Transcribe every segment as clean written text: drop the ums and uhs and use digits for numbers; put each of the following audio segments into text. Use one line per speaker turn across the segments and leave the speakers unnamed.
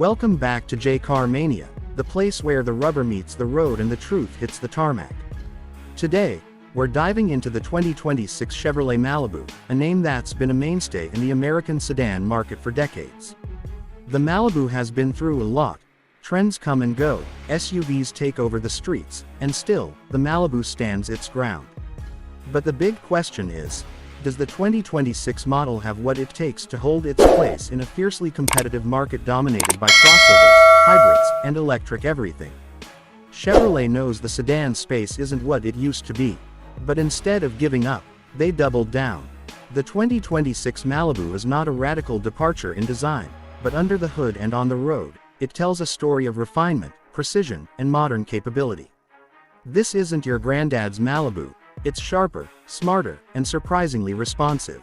Welcome back to JCarMania, the place where the rubber meets the road and the truth hits the tarmac. Today, we're diving into the 2026 Chevrolet Malibu, a name that's been a mainstay in the American sedan market for decades. The Malibu has been through a lot. Trends come and go, SUVs take over the streets, and still, the Malibu stands its ground. But the big question is, does the 2026 model have what it takes to hold its place in a fiercely competitive market dominated by crossovers, hybrids, and electric everything? Chevrolet knows the sedan space isn't what it used to be. But instead of giving up, they doubled down. The 2026 Malibu is not a radical departure in design, but under the hood and on the road, it tells a story of refinement, precision, and modern capability. This isn't your granddad's Malibu. It's sharper, smarter, and surprisingly responsive.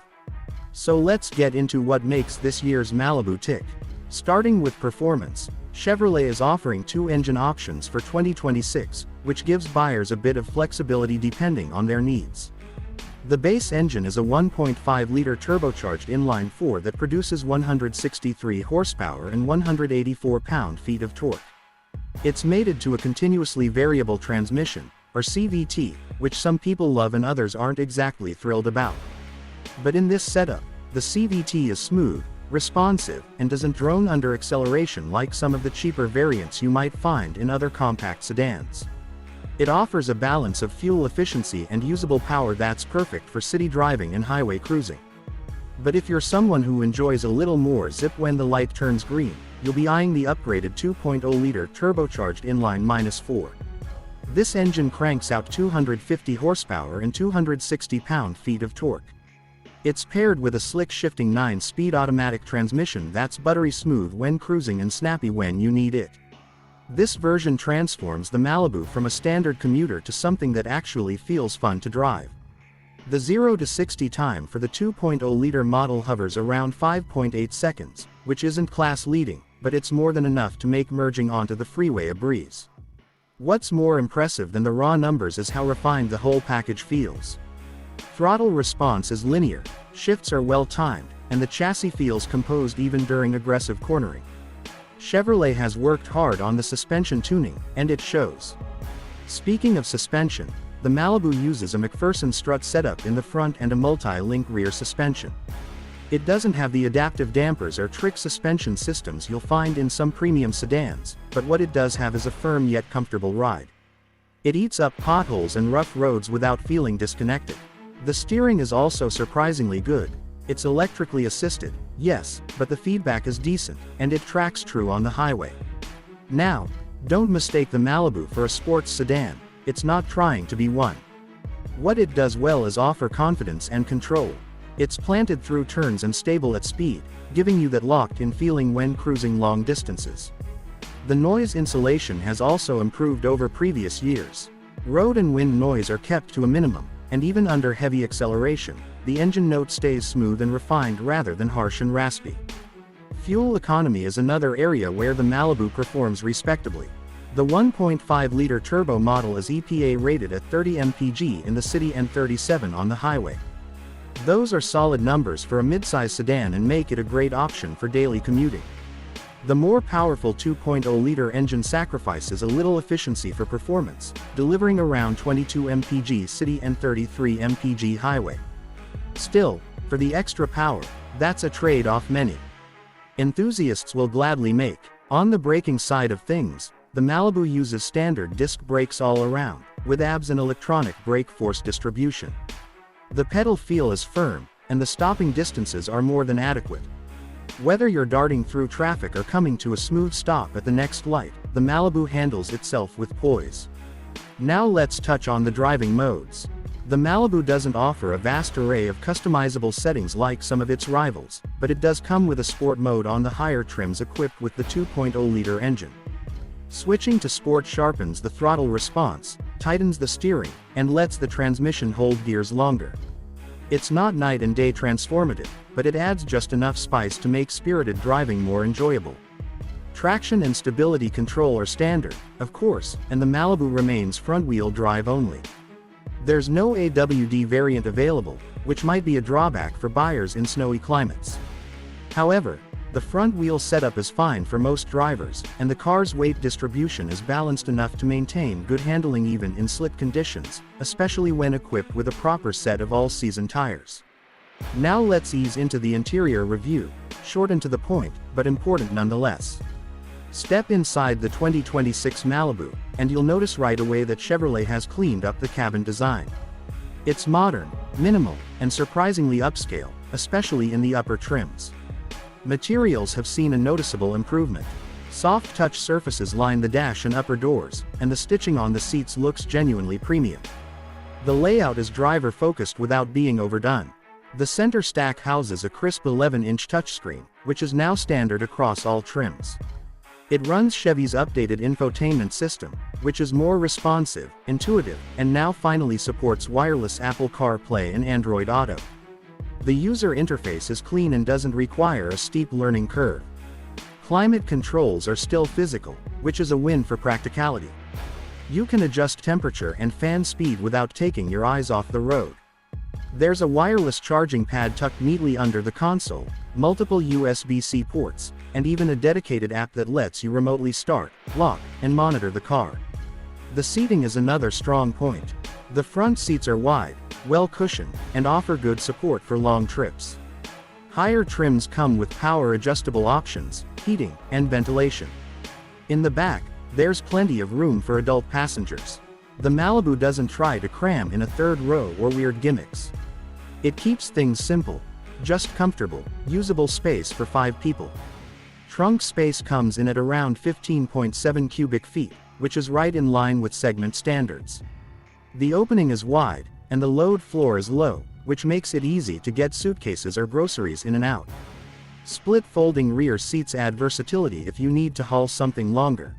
So let's get into what makes this year's Malibu tick. Starting with performance, Chevrolet is offering two engine options for 2026, which gives buyers a bit of flexibility depending on their needs. The base engine is a 1.5-liter turbocharged inline-4 that produces 163 horsepower and 184 pound-feet of torque. It's mated to a continuously variable transmission, or CVT, which some people love and others aren't exactly thrilled about. But in this setup, the CVT is smooth, responsive, and doesn't drone under acceleration like some of the cheaper variants you might find in other compact sedans. It offers a balance of fuel efficiency and usable power that's perfect for city driving and highway cruising. But if you're someone who enjoys a little more zip when the light turns green, you'll be eyeing the upgraded 2.0-liter turbocharged inline-4. This engine cranks out 250 horsepower and 260 pound-feet of torque. It's paired with a slick shifting 9-speed automatic transmission that's buttery smooth when cruising and snappy when you need it. This version transforms the Malibu from a standard commuter to something that actually feels fun to drive. The 0 to 60 time for the 2.0-liter model hovers around 5.8 seconds, which isn't class-leading, but it's more than enough to make merging onto the freeway a breeze. What's more impressive than the raw numbers is how refined the whole package feels. Throttle response is linear, shifts are well-timed, and the chassis feels composed even during aggressive cornering. Chevrolet has worked hard on the suspension tuning, and it shows. Speaking of suspension, the Malibu uses a McPherson strut setup in the front and a multi-link rear suspension. It doesn't have the adaptive dampers or trick suspension systems you'll find in some premium sedans, but what it does have is a firm yet comfortable ride. It eats up potholes and rough roads without feeling disconnected. The steering is also surprisingly good. It's electrically assisted, yes, but the feedback is decent, and it tracks true on the highway. Now, don't mistake the Malibu for a sports sedan. It's not trying to be one. What it does well is offer confidence and control. It's planted through turns and stable at speed, giving you that locked-in feeling when cruising long distances. The noise insulation has also improved over previous years. Road and wind noise are kept to a minimum, and even under heavy acceleration, the engine note stays smooth and refined rather than harsh and raspy. Fuel economy is another area where the Malibu performs respectably. The 1.5-liter turbo model is EPA rated at 30 mpg in the city and 37 on the highway. Those are solid numbers for a midsize sedan and make it a great option for daily commuting. The more powerful 2.0-liter engine sacrifices a little efficiency for performance, delivering around 22 mpg city and 33 mpg highway. Still, for the extra power, that's a trade-off many enthusiasts will gladly make. On the braking side of things, the Malibu uses standard disc brakes all around, with ABS and electronic brake force distribution. The pedal feel is firm, and the stopping distances are more than adequate. Whether you're darting through traffic or coming to a smooth stop at the next light, the Malibu handles itself with poise. Now let's touch on the driving modes. The Malibu doesn't offer a vast array of customizable settings like some of its rivals, but it does come with a sport mode on the higher trims equipped with the 2.0-liter engine. Switching to sport sharpens the throttle response, tightens the steering, and lets the transmission hold gears longer. It's not night and day transformative, but it adds just enough spice to make spirited driving more enjoyable. Traction and stability control are standard, of course, and the Malibu remains front-wheel drive only. There's no AWD variant available, which might be a drawback for buyers in snowy climates. However, The front wheel setup is fine for most drivers, and the car's weight distribution is balanced enough to maintain good handling even in slick conditions, especially when equipped with a proper set of all-season tires. Now let's ease into the interior review, short and to the point, but important nonetheless. Step inside the 2026 Malibu, and you'll notice right away that Chevrolet has cleaned up the cabin design. It's modern, minimal, and surprisingly upscale, especially in the upper trims. Materials have seen a noticeable improvement. Soft touch surfaces line the dash and upper doors, and the stitching on the seats looks genuinely premium. The layout is driver-focused without being overdone. The center stack houses a crisp 11-inch touchscreen, which is now standard across all trims. It runs Chevy's updated infotainment system, which is more responsive, intuitive, and now finally supports wireless Apple CarPlay and Android Auto. The user interface is clean and doesn't require a steep learning curve. Climate controls are still physical, which is a win for practicality. You can adjust temperature and fan speed without taking your eyes off the road. There's a wireless charging pad tucked neatly under the console, multiple USB-C ports, and even a dedicated app that lets you remotely start, lock, and monitor the car. The seating is another strong point. The front seats are wide, well cushioned, and offer good support for long trips. Higher trims come with power-adjustable options, heating, and ventilation. In the back, there's plenty of room for adult passengers. The Malibu doesn't try to cram in a third row or weird gimmicks. It keeps things simple, just comfortable, usable space for 5 people. Trunk space comes in at around 15.7 cubic feet, which is right in line with segment standards. The opening is wide, and the load floor is low, which makes it easy to get suitcases or groceries in and out. Split folding rear seats add versatility if you need to haul something longer.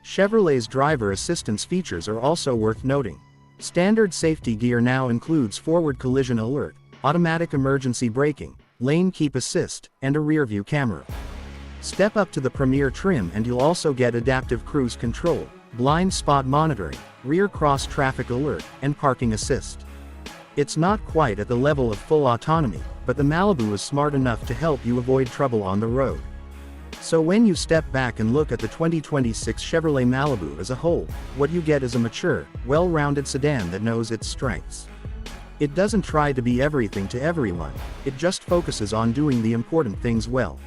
Chevrolet's driver assistance features are also worth noting. Standard safety gear now includes forward collision alert, automatic emergency braking, lane keep assist, and a rear-view camera. Step up to the Premier trim and you'll also get adaptive cruise control, blind spot monitoring, rear cross traffic alert, and parking assist. It's not quite at the level of full autonomy, but the Malibu is smart enough to help you avoid trouble on the road. So when you step back and look at the 2026 Chevrolet Malibu as a whole, what you get is a mature, well-rounded sedan that knows its strengths. It doesn't try to be everything to everyone, it just focuses on doing the important things well.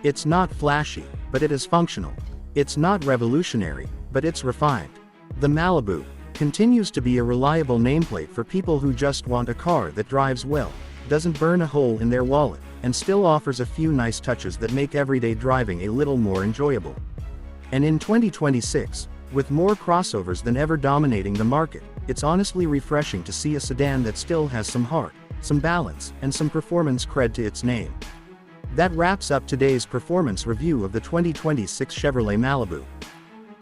It's not flashy, but it is functional. It's not revolutionary, but it's refined. The Malibu continues to be a reliable nameplate for people who just want a car that drives well, doesn't burn a hole in their wallet, and still offers a few nice touches that make everyday driving a little more enjoyable. And in 2026, with more crossovers than ever dominating the market, it's honestly refreshing to see a sedan that still has some heart, some balance, and some performance cred to its name. That wraps up today's performance review of the 2026 Chevrolet Malibu.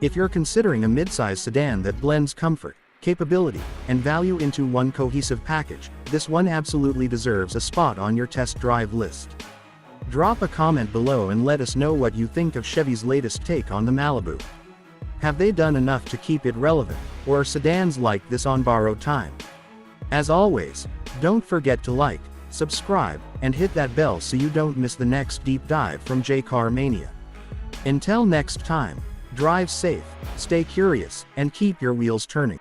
If you're considering a midsize sedan that blends comfort, capability, and value into one cohesive package, this one absolutely deserves a spot on your test drive list. Drop a comment below and let us know what you think of Chevy's latest take on the Malibu. Have they done enough to keep it relevant, or are sedans like this on borrowed time? As always, don't forget to like, subscribe, and hit that bell so you don't miss the next deep dive from JCarMania. Until next time, drive safe, stay curious, and keep your wheels turning.